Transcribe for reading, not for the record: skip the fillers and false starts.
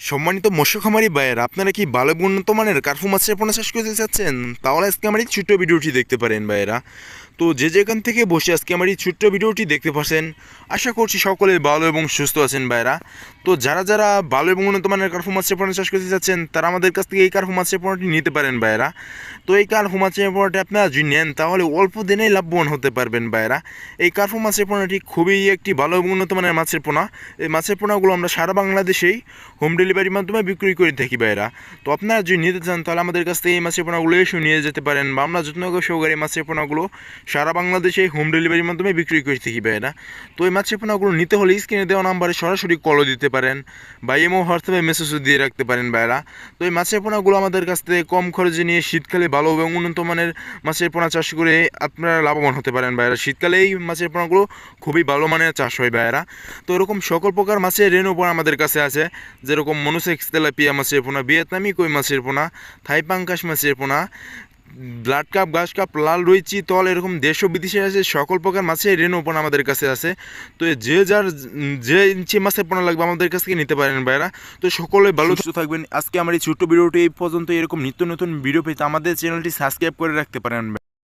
সম্মানিত মৎস্য খামারি ভাইয়েরা, আপনারা কি ভালো এবং উন্নত মানের কার্পু মাছের পোনা চাষ করতে চাচ্ছেন? তাহলে আজকে আমার এই ছোট্ট ভিডিওটি দেখতে পারেন ভাইয়েরা। তো যে যেখান থেকে বসে আজকে আমার এই ছোট্ট ভিডিওটি দেখতে পাচ্ছেন, আশা করছি সকলে ভালো এবং সুস্থ আছেন ভাইয়েরা। তো যারা যারা ভালো এবং উন্নত মানের কার্পু মাছের পোনা চাষ করতে চাচ্ছেন, তারা আমাদের কাছ থেকে এই কার্পু মাছের পোনাটি নিতে পারেন ভাইয়েরা। তো এই কার্পু মাছের পোনাটি আপনারা যদি নেন তাহলে অল্প দিনেই লাভবান হতে পারবেন ভাইয়েরা। এই কার্পু মাছের পোনাটি খুবই একটি ভালো এবং উন্নত মানের মাছের পোনা। এই মাছের পোনাগুলো আমরা সারা বাংলাদেশেই হোম ডেলিভারির মাধ্যমে বিক্রি করে থাকি ভাইয়েরা। তো আপনারা যদি নিতে চান তাহলে আমাদের কাছ থেকে এই মাছের পোনাগুলো এসে নিয়ে যেতে পারেন, বা আমরা যত্ন সহকারে এই মাছের পোনাগুলো সারা বাংলাদেশে হোম ডেলিভারির মাধ্যমে বিক্রি করে থাকি ভাইয়েরা। তো এই মাছের পোনাগুলো নিতে হলে স্ক্রিনে দেওয়া নাম্বারে সরাসরি কলও দিতে পারেন, বা ইমো হোয়াটসঅ্যাপে মেসেজও দিয়ে রাখতে পারেন ভাইয়েরা। তো এই মাছের পোনাগুলো আমাদের কাছ থেকে কম খরচে নিয়ে শীতকালে ভালো এবং উন্নত মানের মাছের পোনা চাষ করে আপনারা লাভবান হতে পারেন ভাইয়েরা। শীতকালে এই মাছের পোনাগুলো খুবই ভালো মানের চাষ হয় ভাইয়েরা। তো এরকম সকল প্রকার মাছের রেনু পোনা আমাদের কাছে আছে, যেরকম মনোসেক্স তেলাপিয়া মাছের পোনা, ভিয়েতনামি কই মাছের পোনা, থাই পাঙ্কাশ মাছের পোনা, ব্লাড কাপ, ঘাস কাপ, লাল রুই, চিতল, এরকম দেশ ও বিদেশে আছে সকল প্রকার মাছের রেনু পোনা আমাদের কাছে আছে। তো যে যার যে ইঞ্চি মাছের পোনা লাগবে আমাদের কাছ থেকে নিতে পারেন ভাইরা। তো সকলে ভালো সুস্থ থাকবেন। আজকে আমার এই ছোট্ট ভিডিওটি এই পর্যন্ত। এরকম নিত্য নতুন ভিডিও পেতে আমাদের চ্যানেলটি সাবস্ক্রাইব করে রাখতে পারেন।